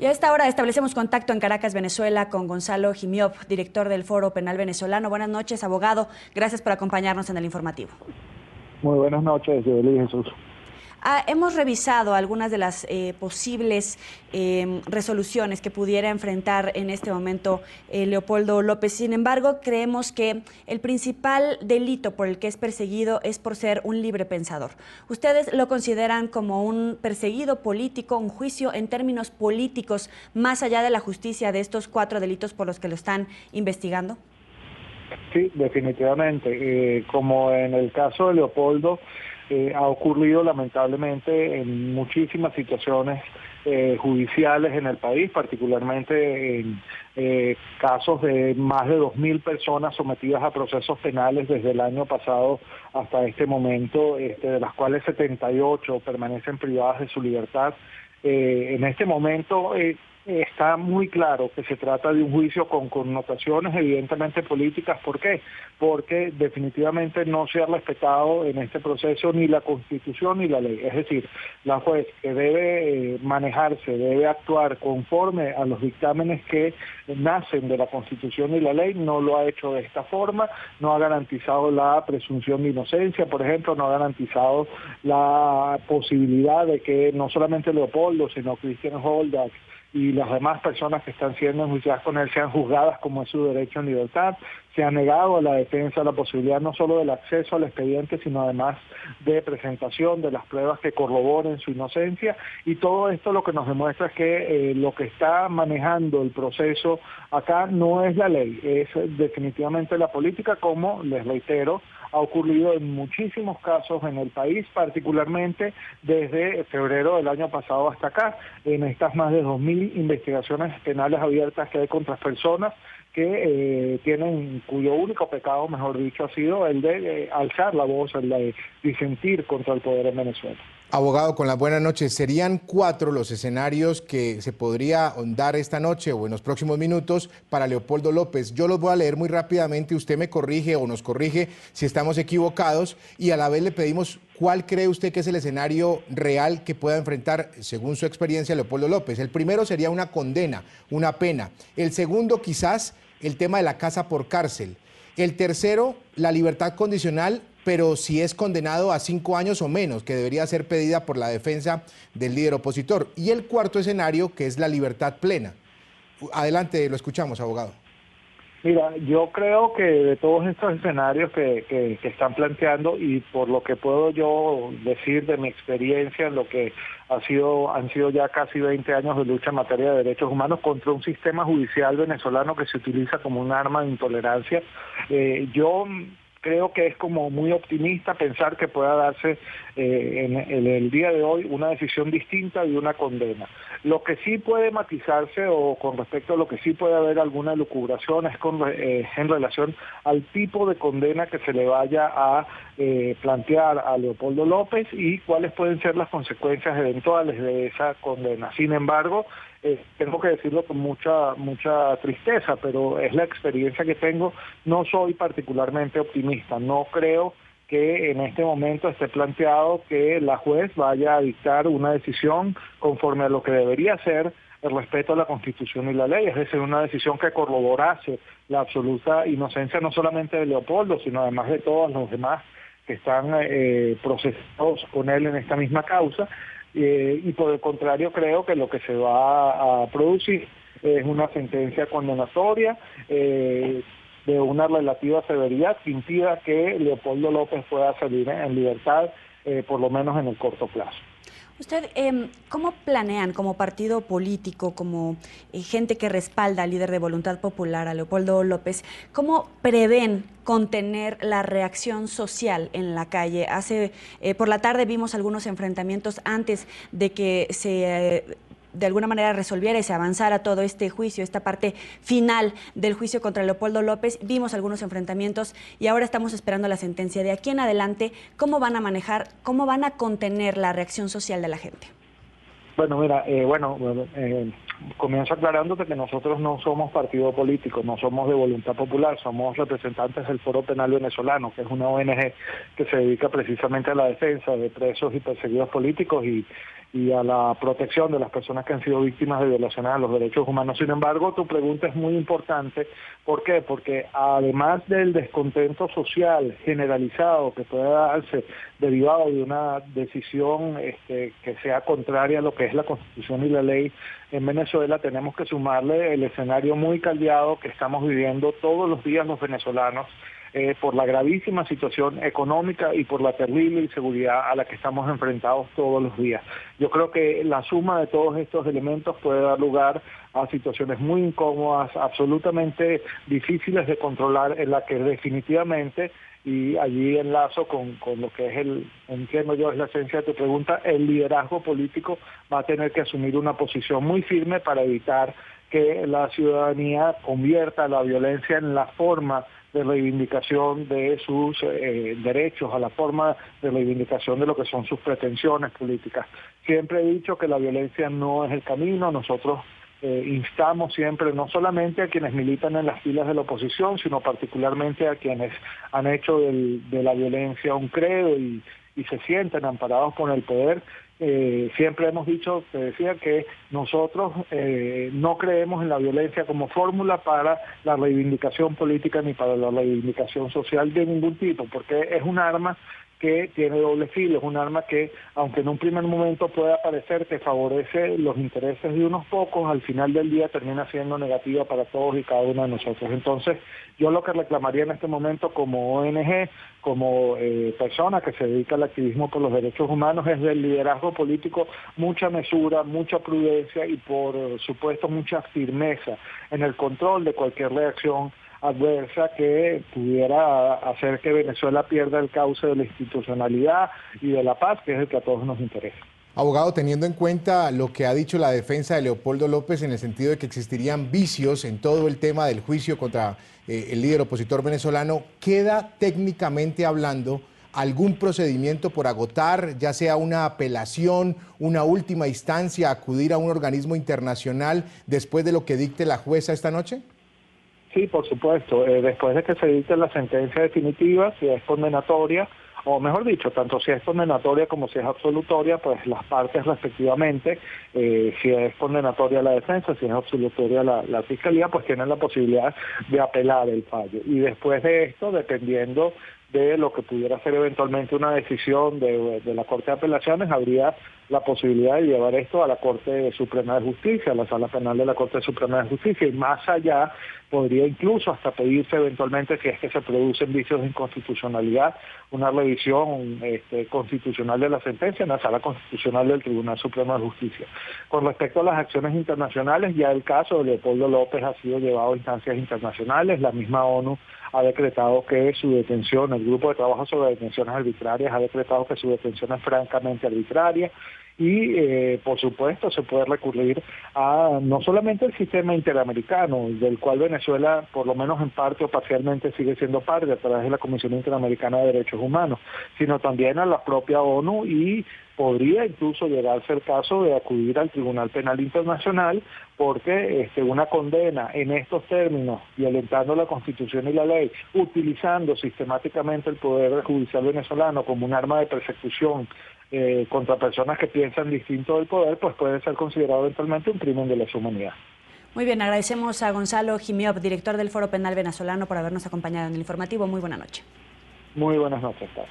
Y a esta hora establecemos contacto en Caracas, Venezuela, con Gonzalo Jimiop, director del Foro Penal Venezolano. Buenas noches, abogado. Gracias por acompañarnos en el informativo. Muy buenas noches, Joely Jesús. Hemos revisado algunas de las posibles resoluciones que pudiera enfrentar en este momento Leopoldo López. Sin embargo, creemos que el principal delito por el que es perseguido es por ser un libre pensador. ¿Ustedes lo consideran como un perseguido político, un juicio en términos políticos, más allá de la justicia de estos 4 delitos por los que lo están investigando? Sí, definitivamente. Como en el caso de Leopoldo, ha ocurrido lamentablemente en muchísimas situaciones judiciales en el país, particularmente en casos de más de 2.000 personas sometidas a procesos penales desde el año pasado hasta este momento, de las cuales 78 permanecen privadas de su libertad. En este momento está muy claro que se trata de un juicio con connotaciones evidentemente políticas. ¿Por qué? Porque definitivamente no se ha respetado en este proceso ni la Constitución ni la ley. Es decir, la juez que debe manejarse, debe actuar conforme a los dictámenes que nacen de la Constitución y la ley, no lo ha hecho de esta forma, no ha garantizado la presunción de inocencia, por ejemplo, no ha garantizado la posibilidad de que no solamente Leopoldo, sino Christian Holdack y las demás personas que están siendo enjuiciadas con él sean juzgadas como es su derecho en libertad. Se ha negado a la defensa la posibilidad no solo del acceso al expediente, sino además de presentación de las pruebas que corroboren su inocencia, y todo esto lo que nos demuestra es que lo que está manejando el proceso acá no es la ley, es definitivamente la política, como les reitero, ha ocurrido en muchísimos casos en el país, particularmente desde febrero del año pasado hasta acá, en estas más de 2.000 investigaciones penales abiertas que hay contra personas que cuyo único pecado, mejor dicho, ha sido el de alzar la voz, el de disentir contra el poder en Venezuela. Abogado, con las buenas noches. Serían 4 los escenarios que se podría dar esta noche o en los próximos minutos para Leopoldo López. Yo los voy a leer muy rápidamente, usted me corrige o nos corrige si estamos equivocados, y a la vez le pedimos cuál cree usted que es el escenario real que pueda enfrentar, según su experiencia, Leopoldo López. El primero sería una condena, una pena. El segundo, quizás, el tema de la casa por cárcel. El tercero, la libertad condicional, pero si es condenado a 5 años o menos, que debería ser pedida por la defensa del líder opositor. Y el cuarto escenario, que es la libertad plena. Adelante, lo escuchamos, abogado. Mira, yo creo que de todos estos escenarios que están planteando, y por lo que puedo yo decir de mi experiencia en lo que han sido ya casi 20 años de lucha en materia de derechos humanos contra un sistema judicial venezolano que se utiliza como un arma de intolerancia, yo creo que es como muy optimista pensar que pueda darse en el día de hoy una decisión distinta y una condena. Lo que sí puede matizarse, o con respecto a lo que sí puede haber alguna elucubración, es en relación al tipo de condena que se le vaya a plantear a Leopoldo López y cuáles pueden ser las consecuencias eventuales de esa condena. Sin embargo, tengo que decirlo con mucha tristeza, pero es la experiencia que tengo. No soy particularmente optimista, no creo que en este momento esté planteado que la juez vaya a dictar una decisión conforme a lo que debería ser el respeto a la Constitución y la ley, es decir, una decisión que corroborase la absoluta inocencia no solamente de Leopoldo, sino además de todos los demás que están procesados con él en esta misma causa. Y por el contrario, creo que lo que se va a producir es una sentencia condenatoria de una relativa severidad que impida que Leopoldo López pueda salir en libertad, por lo menos en el corto plazo. Usted, ¿cómo planean como partido político, como gente que respalda al líder de Voluntad Popular, a Leopoldo López, cómo prevén contener la reacción social en la calle? Por la tarde vimos algunos enfrentamientos antes de que se de alguna manera resolviera y se avanzara todo este juicio, esta parte final del juicio contra Leopoldo López. Vimos algunos enfrentamientos y ahora estamos esperando la sentencia. De aquí en adelante, ¿cómo van a manejar, cómo van a contener la reacción social de la gente? Bueno, mira, comienzo aclarándote que nosotros no somos partido político, no somos de Voluntad Popular, somos representantes del Foro Penal Venezolano, que es una ONG que se dedica precisamente a la defensa de presos y perseguidos políticos, y y a la protección de las personas que han sido víctimas de violaciones a los derechos humanos. Sin embargo, tu pregunta es muy importante. ¿Por qué? Porque además del descontento social generalizado que puede darse derivado de una decisión que sea contraria a lo que es la Constitución y la ley en Venezuela, tenemos que sumarle el escenario muy caldeado que estamos viviendo todos los días los venezolanos, por la gravísima situación económica y por la terrible inseguridad a la que estamos enfrentados todos los días. Yo creo que la suma de todos estos elementos puede dar lugar a situaciones muy incómodas, absolutamente difíciles de controlar, en la que definitivamente, y allí enlazo con lo que es entiendo yo, es la esencia de tu pregunta, el liderazgo político va a tener que asumir una posición muy firme para evitar que la ciudadanía convierta la violencia en la forma de reivindicación de sus derechos, a la forma de reivindicación de lo que son sus pretensiones políticas. Siempre he dicho que la violencia no es el camino. Nosotros instamos siempre no solamente a quienes militan en las filas de la oposición, sino particularmente a quienes han hecho de la violencia un credo y se sienten amparados por el poder. Siempre hemos dicho, te decía, que nosotros no creemos en la violencia como fórmula para la reivindicación política ni para la reivindicación social de ningún tipo, porque es un arma que tiene doble filo, es un arma que, aunque en un primer momento pueda parecer que favorece los intereses de unos pocos, al final del día termina siendo negativa para todos y cada uno de nosotros. Entonces, yo lo que reclamaría en este momento como ONG, como persona que se dedica al activismo por los derechos humanos, es del liderazgo político mucha mesura, mucha prudencia y, por supuesto, mucha firmeza en el control de cualquier reacción adversa que pudiera hacer que Venezuela pierda el cauce de la institucionalidad y de la paz, que es el que a todos nos interesa. Abogado, teniendo en cuenta lo que ha dicho la defensa de Leopoldo López en el sentido de que existirían vicios en todo el tema del juicio contra el líder opositor venezolano, ¿queda técnicamente hablando algún procedimiento por agotar, ya sea una apelación, una última instancia, acudir a un organismo internacional después de lo que dicte la jueza esta noche? Sí, por supuesto. Después de que se dicte la sentencia definitiva, si es condenatoria, o mejor dicho, tanto si es condenatoria como si es absolutoria, pues las partes respectivamente, si es condenatoria la defensa, si es absolutoria la fiscalía, pues tienen la posibilidad de apelar el fallo. Y después de esto, dependiendo de lo que pudiera ser eventualmente una decisión de la Corte de Apelaciones, habría la posibilidad de llevar esto a la Corte Suprema de Justicia, a la Sala Penal de la Corte Suprema de Justicia, y más allá podría incluso hasta pedirse eventualmente, si es que se producen vicios de inconstitucionalidad, una revisión constitucional de la sentencia en la Sala Constitucional del Tribunal Supremo de Justicia. Con respecto a las acciones internacionales, ya el caso de Leopoldo López ha sido llevado a instancias internacionales. La misma ONU ha decretado que su detención, el Grupo de Trabajo sobre Detenciones Arbitrarias ha decretado que su detención es francamente arbitraria. Y, por supuesto, se puede recurrir a no solamente el sistema interamericano, del cual Venezuela, por lo menos en parte o parcialmente, sigue siendo parte a través de la Comisión Interamericana de Derechos Humanos, sino también a la propia ONU, y podría incluso llegarse el caso de acudir al Tribunal Penal Internacional, porque una condena en estos términos, violentando la Constitución y la ley, utilizando sistemáticamente el Poder Judicial venezolano como un arma de persecución contra personas que piensan distinto del poder, pues puede ser considerado eventualmente un crimen de lesa humanidad. Muy bien, agradecemos a Gonzalo Jimiop, director del Foro Penal Venezolano, por habernos acompañado en el informativo. Muy buena noche. Muy buenas noches, Paz.